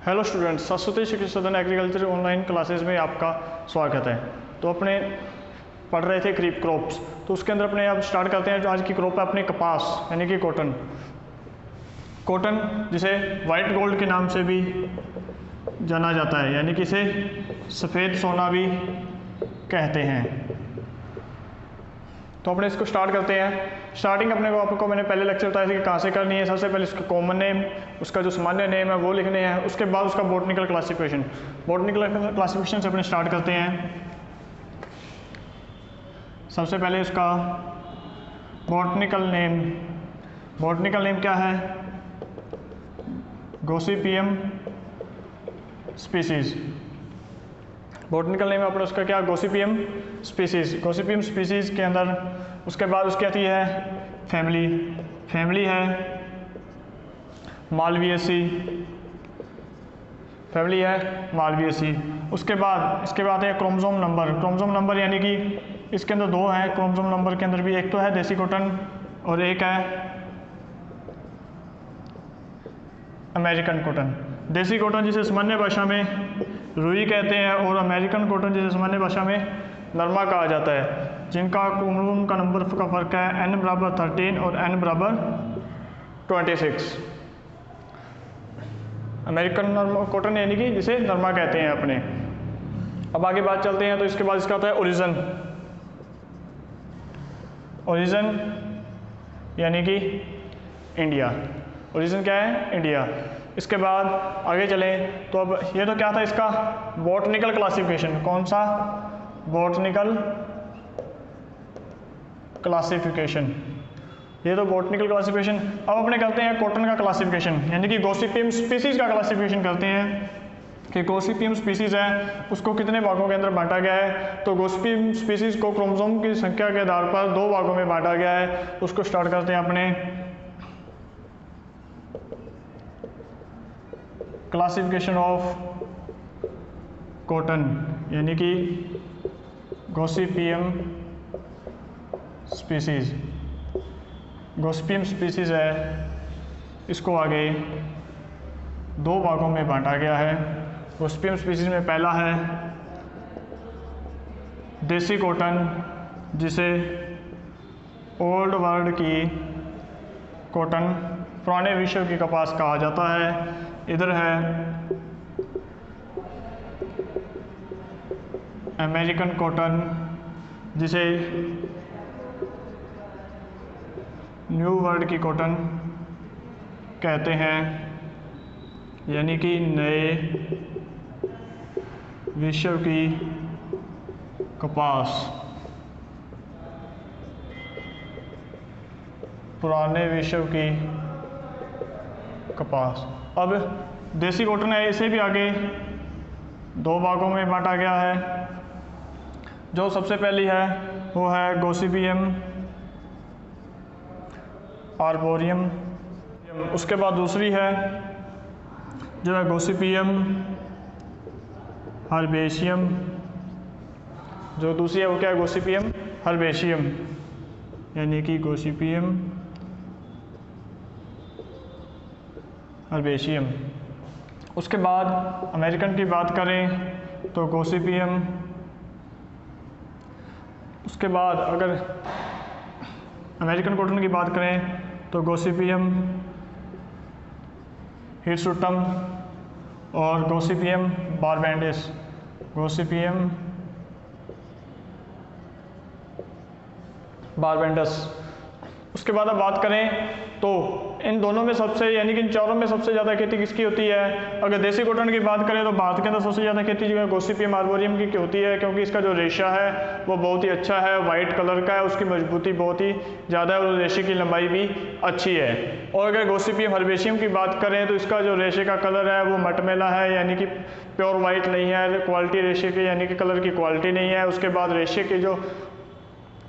Hello students, Saraswati शिक्षण सदन agriculture online classes में आपका स्वागत है। तो अपने पढ़ रहे थे क्रीप क्रॉप्स, तो उसके अंदर अपने अब स्टार्ट करते हैं। जो आज की क्रॉप है अपने कपास यानी कि कॉटन। कॉटन जिसे वाइट गोल्ड के नाम से भी जाना जाता है, यानी कि इसे सफ़ेद सोना भी कहते हैं। तो अपने इसको स्टार्ट करते हैं। स्टार्टिंग अपने को आपको मैंने पहले लेक्चर बताया था कि कहाँ से करनी है। सबसे पहले उसका कॉमन नेम, उसका जो सामान्य नेम है वो लिखने हैं। उसके बाद उसका बॉटनिकल क्लासिफिकेशन। बॉटनिकल क्लासिफिकेशन से अपने स्टार्ट करते हैं। सबसे पहले उसका बॉटनिकल नेम। बॉटनिकल नेम क्या है? Gossypium species. बॉटनिकल नेम अपना उसका क्या? Gossypium species. गॉसिपियम स्पीसीज के अंदर उसके बाद उसकी आती है फैमिली। फैमिली है मालवियसी। फैमिली है मालवियसी। उसके बाद है क्रोमोसोम नंबर। क्रोमोसोम नंबर यानी कि इसके अंदर दो हैं क्रोमोसोम नंबर के अंदर भी। एक तो है देसी कॉटन और एक है अमेरिकन कॉटन। देसी कॉटन जिसे सामान्य भाषा में रुई कहते हैं और अमेरिकन कॉटन जिसे सामान्य भाषा में नरमा कहा जाता है, जिनका क्रोमोसोम का नंबर का फर्क है n बराबर 13 और n बराबर 26। अमेरिकन कॉटन यानी कि जिसे नरमा कहते हैं अपने। अब आगे बात चलते हैं। तो इसके बाद इसका आता है ओरिजिन। ओरिजिन यानी कि इंडिया। ओरिजिन क्या है? इंडिया। इसके बाद आगे चलें तो अब ये तो क्या था इसका बॉटनिकल क्लासिफिकेशन। कौन सा? Botanical classification. ये तो बॉटनिकल क्लासिफिकेशन। अब अपने करते हैं कॉटन का क्लासिफिकेशन, यानी कि गॉसिपियम स्पीसीज का क्लासिफिकेशन करते हैं कि गॉसिपियम स्पीसीज है उसको कितने भागों के अंदर बांटा गया है। तो गॉसिपियम स्पीसीज को क्रोमोसोम की संख्या के आधार पर दो भागों में बांटा गया है। उसको स्टार्ट करते हैं अपने क्लासिफिकेशन ऑफ कॉटन, यानी कि गॉसिपियम स्पीसीज। गॉसिपियम स्पीसीज है, इसको आगे दो भागों में बांटा गया है। गॉसिपियम स्पीसीज में पहला है देसी कॉटन, जिसे ओल्ड वर्ल्ड की कॉटन, पुराने विश्व की कपास कहा जाता है। इधर है अमेरिकन कॉटन, जिसे न्यू वर्ल्ड की कॉटन कहते हैं, यानी कि नए विश्व की कपास, पुराने विश्व की कपास। अब देसी कॉटन है, इसे भी आगे दो भागों में बांटा गया है। जो सबसे पहली है वो है गॉसिपियम आर्बोरियम। उसके बाद दूसरी है जो है गॉसिपियम हर्बेशियम। जो दूसरी है वो क्या है? गॉसिपियम हर्बेशियम, यानी कि गॉसिपियम हर्बेशियम। उसके बाद अमेरिकन की बात करें तो गॉसिपियम। उसके बाद अगर अमेरिकन कॉटन की बात करें तो गॉसिपियम हिरसुटम और गॉसिपियम बारबेंडिस। गॉसिपियम बारबेंडस। उसके बाद अब बात करें तो इन दोनों में सबसे, यानी कि इन चारों में सबसे ज़्यादा खेती किसकी होती है? अगर देसी कॉटन की बात करें तो भारत के अंदर सबसे ज़्यादा खेती जो है गॉसिपियम आर्बोरियम की होती है, क्योंकि इसका जो रेशा है वो बहुत ही अच्छा है, वाइट कलर का है, उसकी मजबूती बहुत ही ज़्यादा है और रेशे की लंबाई भी अच्छी है। और अगर गॉसिपियम हर्बेशियम की बात करें तो इसका जो रेशे का कलर है वो मटमैला है, यानी कि प्योर वाइट नहीं है, क्वालिटी रेशे की यानी कि कलर की क्वालिटी नहीं है। उसके बाद रेशे की जो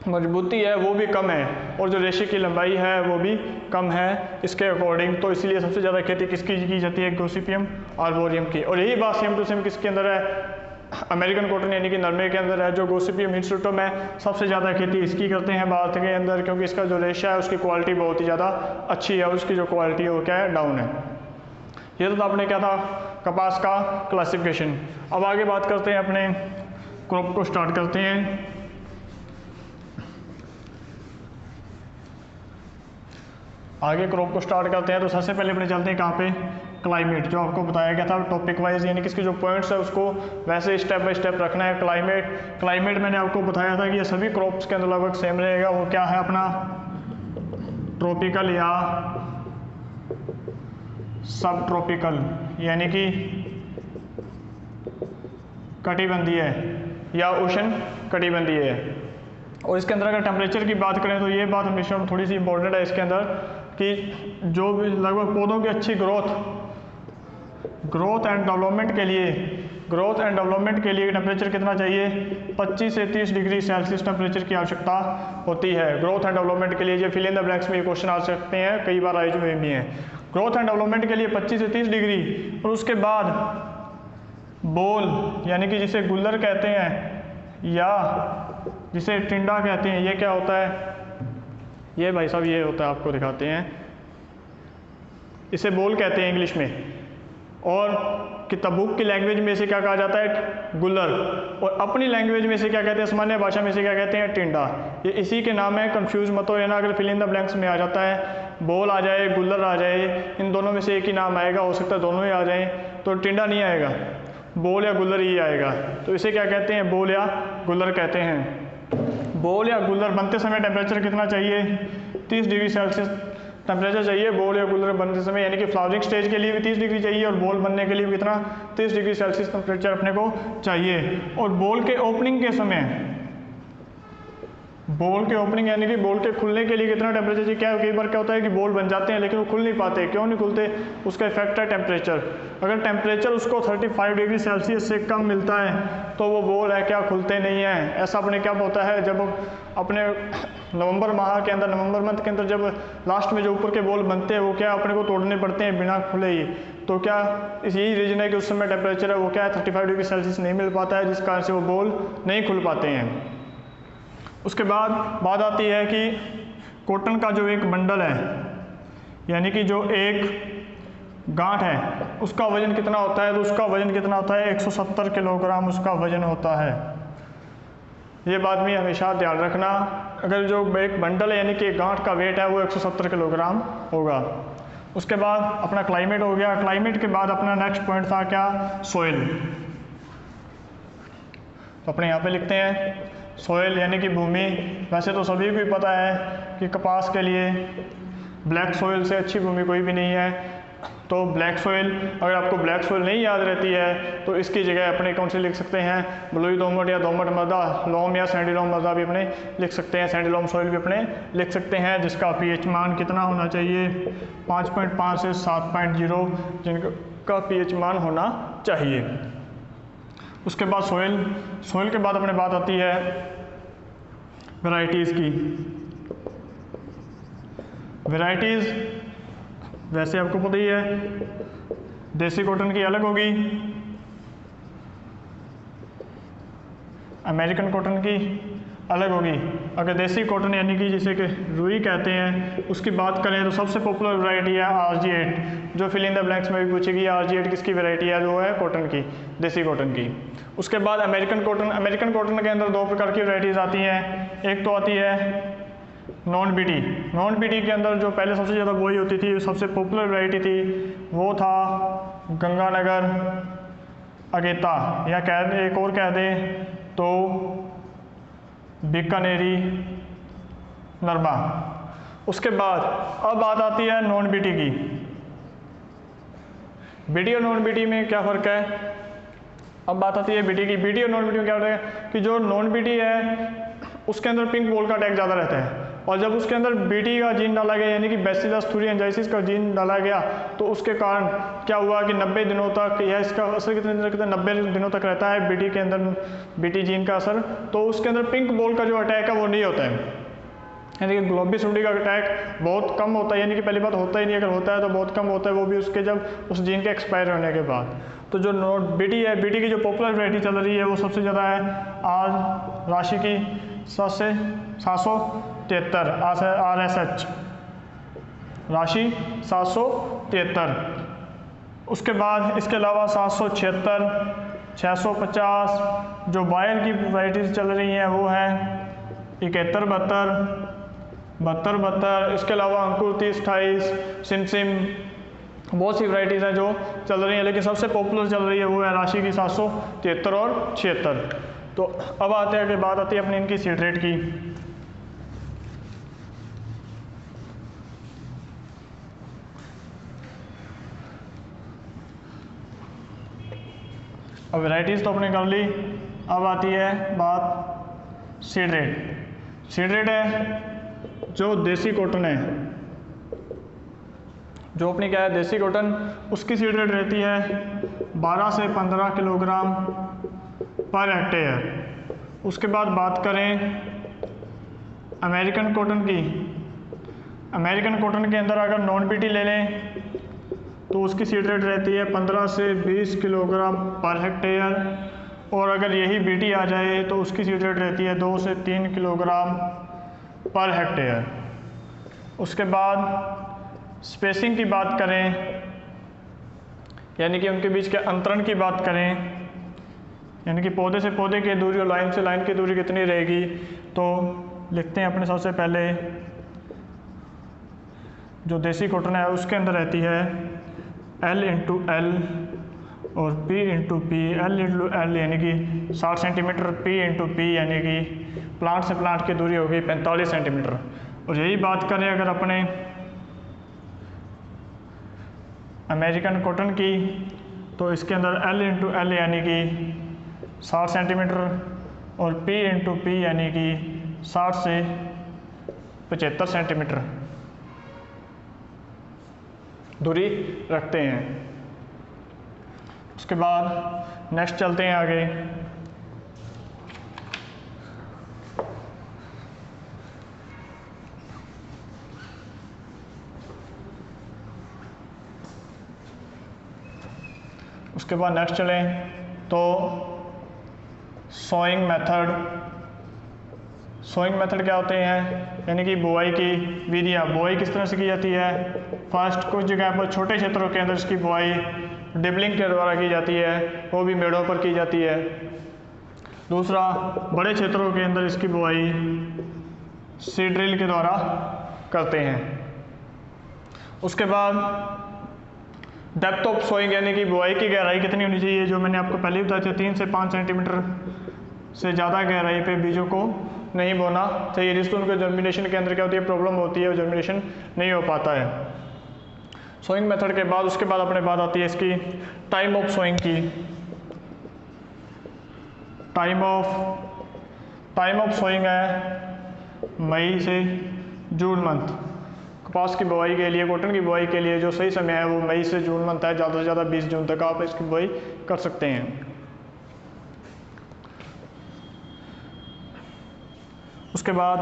मजबूती है वो भी कम है और जो रेशे की लंबाई है वो भी कम है इसके अकॉर्डिंग। तो इसलिए सबसे ज़्यादा खेती किसकी की जाती है? गॉसिपियम आर्बोरियम की। और यही बात सेम टू सेम किसके अंदर है? अमेरिकन कॉटन यानी कि नरमे के अंदर है। जो गॉसिपियम हिरसुटम है सबसे ज़्यादा खेती इसकी करते हैं भारत के अंदर, क्योंकि इसका जो रेशा है उसकी क्वालिटी बहुत ही ज़्यादा अच्छी है और उसकी जो क्वालिटी है वो क्या है? डाउन है। ये तो आपने क्या था कपास का क्लासिफिकेशन। अब आगे बात करते हैं, अपने क्रॉप को स्टार्ट करते हैं। आगे क्रॉप को स्टार्ट करते हैं तो सबसे पहले अपने चलते हैं कहाँ पे, क्लाइमेट, जो आपको बताया गया था टॉपिक वाइज, यानी कि इसके जो पॉइंट्स है उसको वैसे स्टेप बाय स्टेप रखना है। क्लाइमेट मैंने आपको बताया था कि ये सभी क्रॉप्स के अंदर लगभग सेम रहेगा। वो क्या है अपना, ट्रॉपिकल या सब ट्रॉपिकल, यानी कि कटिबंधीय या उष्ण कटिबंधीय है। और इसके अंदर अगर टेम्परेचर की बात करें तो ये बात हमेशा थोड़ी सी इंपॉर्टेंट है इसके अंदर, कि जो भी लगभग पौधों की अच्छी ग्रोथ एंड डेवलपमेंट के लिए टेम्परेचर कितना चाहिए, 25 से 30 डिग्री सेल्सियस टेम्परेचर की आवश्यकता होती है ग्रोथ एंड डेवलपमेंट के लिए। ये फिल इन द ब्लैंक्स में ये क्वेश्चन आ सकते हैं, कई बार आई हुए भी हैं। ग्रोथ एंड डेवलपमेंट के लिए 25 से 30 डिग्री। और उसके बाद बोल, यानी कि जिसे गुल्लर कहते हैं या जिसे टिंडा कहते हैं, ये क्या होता है, ये भाई साहब ये होता है, आपको दिखाते हैं, इसे बोल कहते हैं इंग्लिश में। और किताबुक की लैंग्वेज में इसे क्या कहा जाता है, गुल्लर। और अपनी लैंग्वेज में इसे क्या कहते हैं, सामान्य भाषा में इसे क्या कहते हैं, टिंडा। ये इसी के नाम है, कंफ्यूज मत हो, या ना अगर फिल इन द ब्लैंक्स में आ जाता है, बोल आ जाए, गुल्लर आ जाए, इन दोनों में से एक ही नाम आएगा, हो सकता है दोनों ही आ जाएं, तो टिंडा नहीं आएगा, बोल या गुल्लर ही आएगा। तो इसे क्या कहते हैं, बोल या गुल्लर कहते हैं। बोल या गुल्लर बनते समय टेम्परेचर कितना चाहिए, 30 डिग्री सेल्सियस टेम्परेचर चाहिए बोल या गुल्लर बनते समय, यानी कि फ्लावरिंग स्टेज के लिए भी 30 डिग्री चाहिए और बोल बनने के लिए भी कितना, 30 डिग्री सेल्सियस टेम्परेचर अपने को चाहिए। और बोल के ओपनिंग के समय, बोल के ओपनिंग यानी कि बोल के खुलने के लिए कितना टेम्परेचर चाहिए। क्या कई बार क्या होता है कि बोल बन जाते हैं लेकिन वो खुल नहीं पाते, क्यों नहीं खुलते, उसका इफेक्ट है टेम्परेचर। अगर टेम्परेचर उसको 35 डिग्री सेल्सियस से कम मिलता है तो वो बोल है क्या, खुलते नहीं हैं। ऐसा अपने क्या होता है, जब अपने नवंबर माह के अंदर, नवंबर मंथ के अंदर जब लास्ट में जो ऊपर के बोल बनते हैं वो क्या अपने को तोड़ने पड़ते हैं बिना खुले ही। तो क्या यही रीजन है कि उस समय टेम्परेचर है वो क्या है, 35 डिग्री सेल्सियस नहीं मिल पाता है, जिस कारण से वो बोल नहीं खुल पाते हैं। उसके बाद बात आती है कि कॉटन का जो एक बंडल है, यानी कि जो एक गांठ है, उसका वजन कितना होता है, तो उसका वजन कितना होता है, 170 किलोग्राम उसका वजन होता है। ये बात भी हमेशा ध्यान रखना, अगर जो एक बंडल है यानी कि गांठ का वेट है वो 170 किलोग्राम होगा। उसके बाद अपना क्लाइमेट हो गया। क्लाइमेट के बाद अपना नेक्स्ट पॉइंट था क्या, सोइल। तो अपने यहाँ पे लिखते हैं सोइल यानी कि भूमि। वैसे तो सभी को ही पता है कि कपास के लिए ब्लैक सोइल से अच्छी भूमि कोई भी नहीं है। तो ब्लैक सोइल, अगर आपको ब्लैक सोइल नहीं याद रहती है तो इसकी जगह अपने कौन से लिख सकते हैं, बलुई दोमट या दोमट मृदा, लोम या सैंडी-लोम मृदा भी अपने लिख सकते हैं, सैंडी-लोम सोइल भी अपने लिख सकते हैं, जिसका पीएच मान कितना होना चाहिए, 5.5 से 7.0 जिनका पीएच मान होना चाहिए। उसके बाद सोइल के बाद अपने बात आती है वैरायटीज़ की। वैरायटीज़ वैसे आपको पता ही है, देसी कॉटन की अलग होगी, अमेरिकन कॉटन की अलग होगी। अगर देसी कॉटन यानी कि जिसे कि रुई कहते हैं उसकी बात करें तो सबसे पॉपुलर वैरायटी है RG8, जो फिल इन द ब्लैंक्स में भी पूछेगी RG8 किसकी वैरायटी है, जो है कॉटन की, देसी कॉटन की। उसके बाद अमेरिकन कॉटन। अमेरिकन कॉटन के अंदर दो प्रकार की वैरायटीज़ आती हैं। एक तो आती है नॉन बीटी। नॉन बीटी के अंदर जो पहले सबसे ज़्यादा वही होती थी, सबसे पॉपुलर वैरायटी थी, वो था गंगानगर अगेता, या एक और कह दें तो बीकानेरी नरमा। उसके बाद अब बात आती है नॉन बीटी की। बीटी और नॉन बीटी में क्या फ़र्क है, अब बात आती है बीटी की। बीटी और नॉन बीटी में क्या होता है कि जो नॉन बीटी है उसके अंदर पिंक बॉल का अटैक ज़्यादा रहता है, और जब उसके अंदर बीटी का जीन डाला गया यानी कि बैसिलस थुरिएंजाइसिस का जीन डाला गया तो उसके कारण क्या हुआ कि 90 दिनों तक, या इसका असर कितने दिन तक, 90 दिनों तक रहता है बीटी के अंदर, बीटी जीन का असर। तो उसके अंदर पिंक बॉल का जो अटैक है वो नहीं होता है, यानी कि ग्लोबी सुंडी का अटैक बहुत कम होता है, यानी कि पहली बात होता ही नहीं, अगर होता है तो बहुत कम होता है, वो भी उसके जब उस जीन के एक्सपायर होने के बाद। तो जो बीटी है, बीटी की जो पॉपुलर वैरायटी चल रही है वो सबसे ज़्यादा है आज राशि की 773 RSH, राशि 773। उसके बाद इसके अलावा 776, 650 जो बायर की वैराइटीज़ चल रही हैं वो है 71, 72, 72, 72। इसके अलावा अंकुर 30, 28, सिमसिम, बहुत सी वैराइटीज़ हैं जो चल रही हैं, लेकिन सबसे पॉपुलर चल रही है वो है राशि की 773 और 76। तो अब आते हैं कि बात आती है अपनी इनकी सीड रेट की। अब वैराइटीज़ तो अपने कर ली, अब आती है बात सीड रेट। सीड रेट है जो देसी कॉटन है, जो अपनी क्या है देसी कॉटन, उसकी सीड रेट रहती है 12 से 15 किलोग्राम पर हेक्टेयर। उसके बाद बात करें अमेरिकन कॉटन की, अमेरिकन कॉटन के अंदर अगर नॉन बीटी ले लें तो उसकी सीड रेट रहती है 15 से 20 किलोग्राम पर हेक्टेयर, और अगर यही बीटी आ जाए तो उसकी सीड रेट रहती है 2 से 3 किलोग्राम पर हेक्टेयर। उसके बाद स्पेसिंग की बात करें, यानी कि उनके बीच के अंतरण की बात करें, यानी कि पौधे से पौधे की दूरी और लाइन से लाइन की दूरी कितनी रहेगी, तो लिखते हैं अपने सबसे पहले जो देसी कॉटन है उसके अंदर रहती है L इंटू एल और P into P. L into L यानी कि 60 सेंटीमीटर, P इंटू पी यानी कि प्लांट से प्लांट की दूरी होगी 45 सेंटीमीटर। और यही बात करें अगर अपने अमेरिकन कॉटन की, तो इसके अंदर L इंटू एल यानी कि 60 सेंटीमीटर और P इंटू पी यानी कि 60 से 75 सेंटीमीटर दूरी रखते हैं। उसके बाद नेक्स्ट चलते हैं आगे। उसके बाद नेक्स्ट चलें तो सोइंग मेथड। सोइंग मेथड क्या होते हैं, यानी कि बुआई की विधियाँ। बुआई किस तरह से की जाती है, फर्स्ट कुछ जगह पर छोटे क्षेत्रों के अंदर इसकी बुआई डिबलिंग के द्वारा की जाती है, वो भी मेड़ों पर की जाती है। दूसरा, बड़े क्षेत्रों के अंदर इसकी बुआई सीड ड्रिल के द्वारा करते हैं। उसके बाद डेप्थ ऑफ सोइंग, यानी कि बुआई की गहराई कितनी होनी चाहिए, जो मैंने आपको पहले बताया था 3 से 5 सेंटीमीटर से ज़्यादा गहराई पे बीजों को नहीं बोना चाहिए, जिससे उनके जर्मिनेशन के अंदर क्या होती है प्रॉब्लम होती है, जर्मिनेशन नहीं हो पाता है। सोइंग मेथड के बाद उसके बाद अपने बात आती है इसकी टाइम ऑफ सोइंग की। टाइम ऑफ सोइंग है मई से जून मंथ। कपास की बुआई के लिए, कॉटन की बुआई के लिए जो सही समय है वो मई से जून मंथ है। ज़्यादा से ज़्यादा 20 जून तक आप इसकी बुआई कर सकते हैं। उसके बाद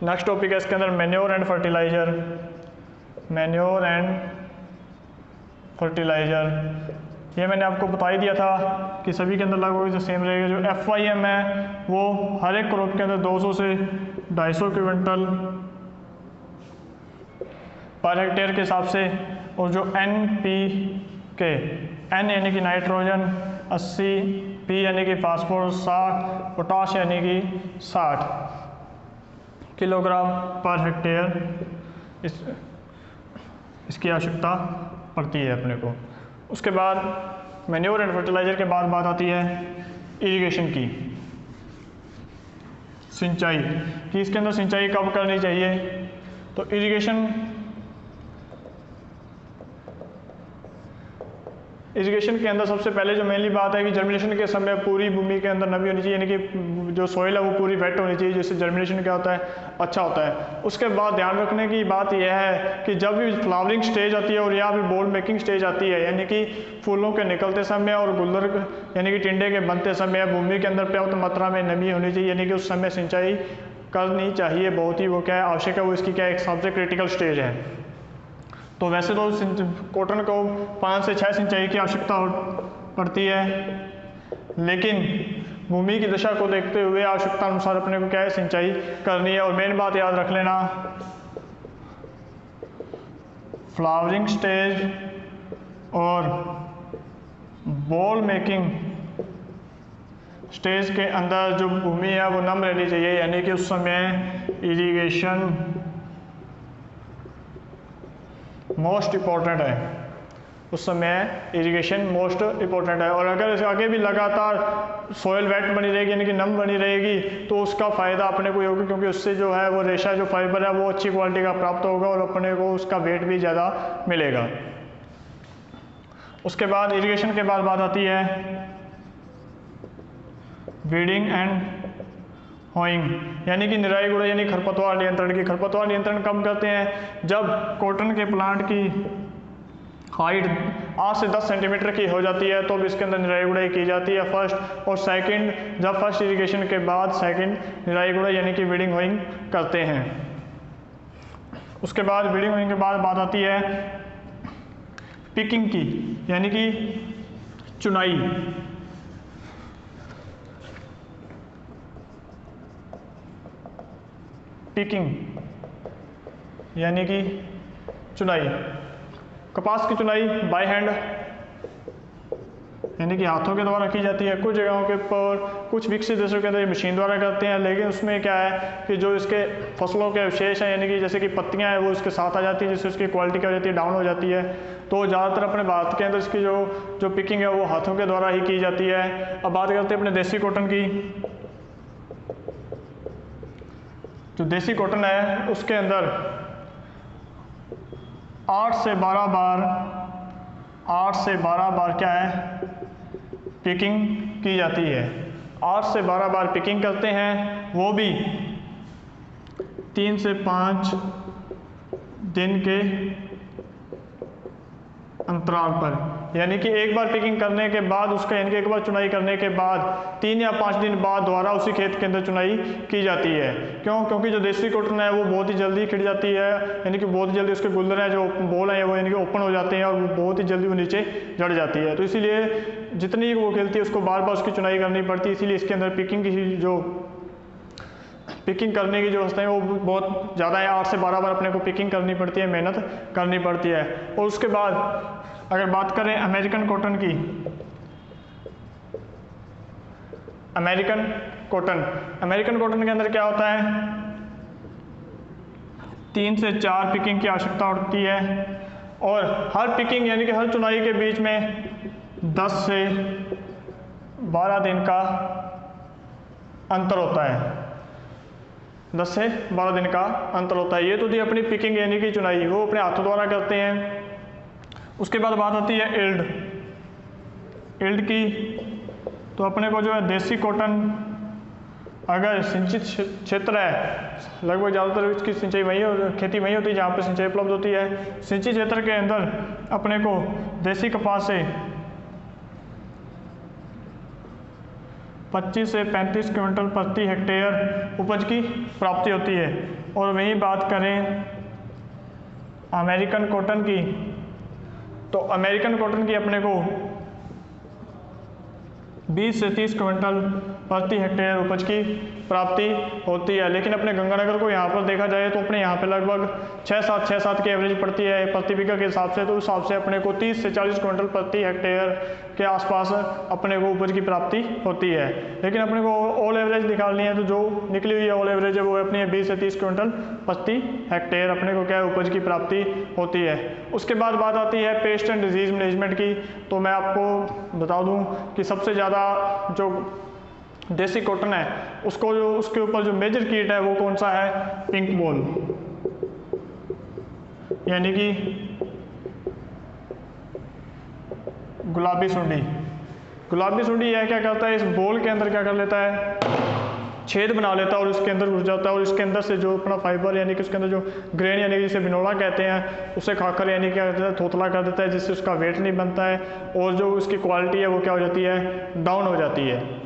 नेक्स्ट टॉपिक है इसके अंदर manure and fertiliser. Manure and fertiliser ये मैंने आपको बता ही दिया था कि सभी के अंदर लगभग जो सेम रहेगा। जो FYM है वो हर एक क्रॉप के अंदर 200 से 250 क्विंटल पर हेक्टेयर के हिसाब से, और जो NPK, N यानी कि नाइट्रोजन 80, P यानी कि फास्फोरस 60, पोटाश यानी कि 60 किलोग्राम पर हेक्टेयर इसकी आवश्यकता पड़ती है अपने को। उसके बाद मैन्योर एंड फर्टिलाइज़र के बाद बात आती है इरिगेशन की, सिंचाई कि इसके अंदर सिंचाई कब करनी चाहिए। तो इरिगेशन के अंदर सबसे पहले जो मेनली बात है कि जर्मिनेशन के समय पूरी भूमि के अंदर नमी होनी चाहिए, यानी कि जो सोइल है वो पूरी वेट होनी चाहिए, जिससे जर्मिनेशन क्या होता है अच्छा होता है। उसके बाद ध्यान रखने की बात यह है कि जब भी फ्लावरिंग स्टेज आती है और या फिर बॉल मेकिंग स्टेज आती है, यानी कि फूलों के निकलते समय और गुल्लर यानी कि टिंडे के बनते समय भूमि के अंदर पर्याप्त मात्रा में नमी होनी चाहिए, यानी कि उस समय सिंचाई करनी चाहिए। बहुत ही वो क्या है आवश्यक है, वो इसकी क्या एक सबसे क्रिटिकल स्टेज है। तो वैसे तो कॉटन को 5 से 6 सिंचाई की आवश्यकता पड़ती है, लेकिन भूमि की दशा को देखते हुए आवश्यकता अनुसार अपने को क्या है सिंचाई करनी है। और मेन बात याद रख लेना, फ्लावरिंग स्टेज और बॉल मेकिंग स्टेज के अंदर जो भूमि है वो नम रहनी चाहिए, यानी कि उस समय इरिगेशन मोस्ट इम्पॉर्टेंट है, उस समय इरिगेशन मोस्ट इम्पोर्टेंट है। और अगर आगे भी लगातार सॉइल वेट बनी रहेगी यानी कि नम बनी रहेगी तो उसका फ़ायदा अपने को ही होगा, क्योंकि उससे जो है वो रेशा जो फाइबर है वो अच्छी क्वालिटी का प्राप्त होगा और अपने को उसका वेट भी ज़्यादा मिलेगा। उसके बाद इरिगेशन के बाद बात आती है वीडिंग एंड होइंग, यानी कि निराई गुड़ाई यानी खरपतवार नियंत्रण की। खरपतवार नियंत्रण कब करते हैं? जब कॉटन के प्लांट की हाइट 8 से 10 सेंटीमीटर की हो जाती है तो इसके अंदर निराई गुड़ाई की जाती है फर्स्ट। और सेकंड, जब फर्स्ट इरिगेशन के बाद सेकंड निराई गुड़ाई यानी कि वीडिंग होइंग करते हैं। उसके बाद वीडिंग होइंग के बाद बात आती है पिकिंग की, यानी कि चुनाई। पिकिंग यानी कि चुनाई। कपास की चुनाई बाय हैंड यानी कि हाथों के द्वारा की जाती है। कुछ जगहों के ऊपर कुछ विकसित देशों के अंदर ये मशीन द्वारा करते हैं, लेकिन उसमें क्या है कि जो इसके फसलों के अवशेष हैं यानी कि जैसे कि पत्तियां हैं वो इसके साथ आ जाती है, जिससे उसकी क्वालिटी क्या हो जाती है, डाउन हो जाती है। तो ज़्यादातर अपने भारत के अंदर इसकी जो पिकिंग है वो हाथों के द्वारा ही की जाती है। अब बात करते हैं अपने देसी कॉटन की। जो देसी कॉटन है उसके अंदर 8 से 12 बार क्या है, पिकिंग की जाती है। 8 से 12 बार पिकिंग करते हैं, वो भी 3 से 5 दिन के अंतराल पर। यानी कि एक बार पिकिंग करने के बाद उसका यानी कि एक बार चुनाई करने के बाद 3 या 5 दिन बाद दोबारा उसी खेत के अंदर चुनाई की जाती है। क्यों? क्योंकि जो देसी कॉटन है वो बहुत ही जल्दी खिल जाती है, यानी कि बहुत जल्दी उसके गुल्लर हैं जो बॉल हैं वो यानी कि ओपन हो जाते हैं और बहुत ही जल्दी वो नीचे जड़ जाती है। तो इसीलिए जितनी वो खिलती है उसको बार बार उसकी चुनाई करनी पड़ती है। इसीलिए इसके अंदर पिकिंग करने की जो अवस्था है वो बहुत ज़्यादा है। 8 से 12 बार अपने को पिकिंग करनी पड़ती है, मेहनत करनी पड़ती है। और उसके बाद अगर बात करें अमेरिकन कॉटन की, अमेरिकन कॉटन के अंदर क्या होता है, 3 से 4 पिकिंग की आवश्यकता होती है। और हर पिकिंग यानी कि हर चुनाई के बीच में 10 से 12 दिन का अंतर होता है। 10 से 12 दिन का अंतर होता है। ये तो थी अपनी पिकिंग यानी कि चुनाई, वो अपने हाथों द्वारा करते हैं। उसके बाद बात आती है इल्ड की। तो अपने को जो है देसी कॉटन अगर सिंचित क्षेत्र है, लगभग ज़्यादातर इसकी सिंचाई वहीं और खेती वहीं होती है जहाँ पे सिंचाई उपलब्ध होती है। सिंचित क्षेत्र के अंदर अपने को देसी कपास से 25 से 35 क्विंटल प्रति हेक्टेयर उपज की प्राप्ति होती है। और वहीं बात करें अमेरिकन कॉटन की, तो अमेरिकन कॉटन की अपने को 20 से 30 क्विंटल प्रति हेक्टेयर उपज की प्राप्ति होती है। लेकिन अपने गंगानगर को यहाँ पर देखा जाए तो अपने यहाँ पे लगभग 6-7 की एवरेज पड़ती है प्रति बीघा के हिसाब से। तो उस हिसाब से अपने को 30 से 40 क्विंटल प्रति हेक्टेयर के आसपास अपने को उपज की प्राप्ति होती है। लेकिन अपने को ऑल एवरेज निकालनी है तो जो निकली हुई ऑल एवरेज है वो अपनी 20 से 30 क्विंटल प्रति हेक्टेयर अपने को क्या है उपज की प्राप्ति होती है। उसके बाद बात आती है पेस्ट एंड डिजीज मैनेजमेंट की। तो मैं आपको बता दूं कि सबसे ज़्यादा जो देसी कॉटन है उसके ऊपर जो मेजर कीट है वो कौन सा है, पिंक बॉल, यानी कि गुलाबी सुंडी। यह क्या करता है, इस बॉल के अंदर क्या कर लेता है, छेद बना लेता है और उसके अंदर घुस जाता है और इसके अंदर से जो अपना फाइबर यानी कि उसके अंदर जो ग्रेन यानी कि जिसे बिनोला कहते हैं उसे खाकर यानी क्या कहते हैं थोथला कर देता है, जिससे उसका वेट नहीं बनता है और जो उसकी क्वालिटी है वो क्या हो जाती है, डाउन हो जाती है।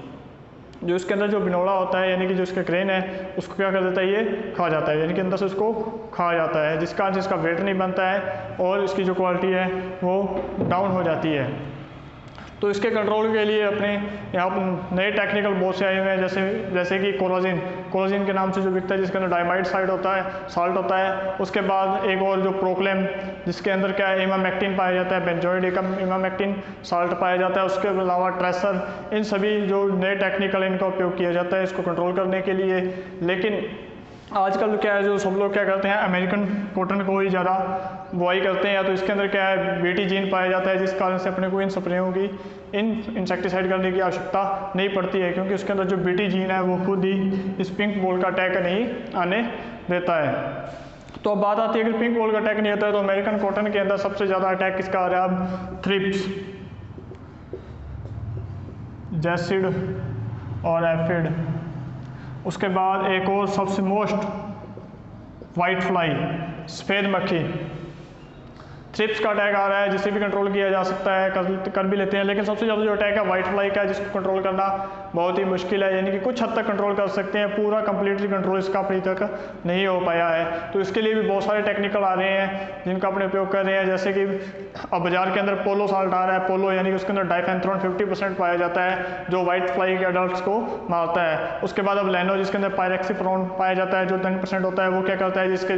जो इसके अंदर जो बिनोला होता है यानी कि जो इसका ग्रेन है उसको क्या कर देता है, ये खा जाता है, यानी कि अंदर से उसको खा जाता है, जिसका इसका वेट नहीं बनता है और इसकी जो क्वालिटी है वो डाउन हो जाती है। तो इसके कंट्रोल के लिए अपने यहाँ पर नए टेक्निकल बहुत से आए हुए हैं, जैसे कि कोलाजिन के नाम से जो बिकता है, जिसके अंदर डायमाइड साल्ट होता है। उसके बाद एक और जो प्रोक्लेम, जिसके अंदर क्या है, इमामेक्टिन पाया जाता है, बेंजोइड इमामेक्टिन साल्ट पाया जाता है। उसके अलावा ट्रेसर, इन सभी जो नए टेक्निकल इनका उपयोग किया जाता है इसको कंट्रोल करने के लिए। लेकिन आजकल क्या है, जो सब लोग क्या करते हैं, अमेरिकन कॉटन को ही ज़्यादा बुआई करते हैं, या तो इसके अंदर क्या है, बीटी जीन पाया जाता है, जिस कारण से अपने को इन स्प्रेयों की इंसेक्टिसाइड करने की आवश्यकता नहीं पड़ती है, क्योंकि उसके अंदर जो बीटी जीन है वो खुद ही इस पिंक बॉल का अटैक नहीं आने देता है। तो अब बात आती है कि पिंक बॉल का अटैक नहीं होता है, तो अमेरिकन कॉटन के अंदर सबसे ज़्यादा अटैक किसका आ रहा है अब? थ्रिप्स, जैसिड और एफिड। उसके बाद एक और सबसे मोस्ट वाइट फ्लाई, सफ़ेद मक्खी। थ्रिप्स का अटैक आ रहा है, जिसे भी कंट्रोल किया जा सकता है, कर भी लेते हैं, लेकिन सबसे ज़्यादा जो अटैक है वाइट फ्लाई का है, जिसको कंट्रोल करना बहुत ही मुश्किल है, यानी कि कुछ हद तक कंट्रोल कर सकते हैं, पूरा कंप्लीटली कंट्रोल इसका अभी तक नहीं हो पाया है। तो इसके लिए भी बहुत सारे टेक्निकल आ रहे हैं जिनका अपने उपयोग कर रहे हैं, जैसे कि अब बाजार के अंदर पोलो साल्ट आ रहा है। पोलो यानी कि उसके अंदर डाइफेंथ्रोन 50% पाया जाता है, जो वाइट फ्लाई के अडल्ट को मारता है। उसके बाद अब लैनो, जिसके अंदर पायरेक्सिप्रोन पाया जाता है, जो 10% होता है, वो क्या करता है, जिसके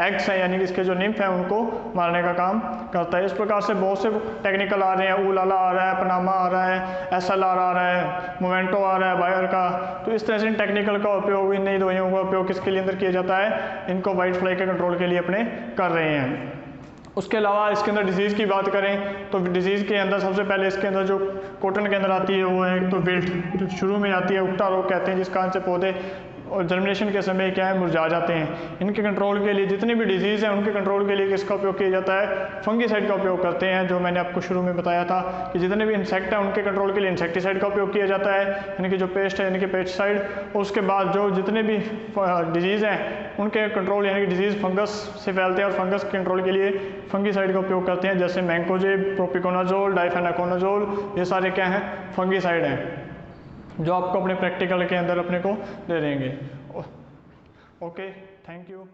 एग्स हैं, यानी कि इसके जो निम्फ हैं, उनको मारने का काम करता है। इस प्रकार से बहुत से टेक्निकल आ रहे हैं, ऊलाला आ रहा है, पनामा आ रहा है, एसएलआर आ रहा है, मोमेंटो आ रहा है, बायर का। तो इस तरह से इन टेक्निकल का उपयोग, इन नई दवाइयों का उपयोग किसके लिए अंदर किया जाता है, इनको वाइट फ्लाई के कंट्रोल के लिए अपने कर रहे हैं। उसके अलावा इसके अंदर डिजीज़ की बात करें तो डिजीज़ के अंदर सबसे पहले इसके अंदर जो कॉटन के अंदर आती है वो है तो विल्ट, जो शुरू में आती है, उकटा रोग कहते हैं, जिस कारण से पौधे और जर्मिनेशन के समय क्या है, मुरझा जाते हैं। इनके कंट्रोल के लिए जितनी भी डिजीज़ हैं उनके कंट्रोल के लिए किसका उपयोग किया जाता है, फंगीसाइड का उपयोग करते हैं, जो मैंने आपको शुरू में बताया था कि जितने भी इंसेक्ट हैं उनके कंट्रोल के लिए इंसेक्टिसाइड का उपयोग किया जाता है, यानी कि जो पेस्ट है, यानी कि पेस्टिसाइड। और उसके बाद जो जितने भी डिजीज़ हैं उनके कंट्रोल, यानी कि डिजीज़ फंगस से फैलते हैं और फंगस के कंट्रोल के लिए फंगीसाइड का उपयोग करते हैं, जैसे मैंकोजेब, प्रोपिकोनाजोल, डाइफेनाकोनाजोल, ये सारे क्या हैं, फंगीसाइड हैं, जो आपको अपने प्रैक्टिकल के अंदर अपने को दे देंगे। Okay, thank you.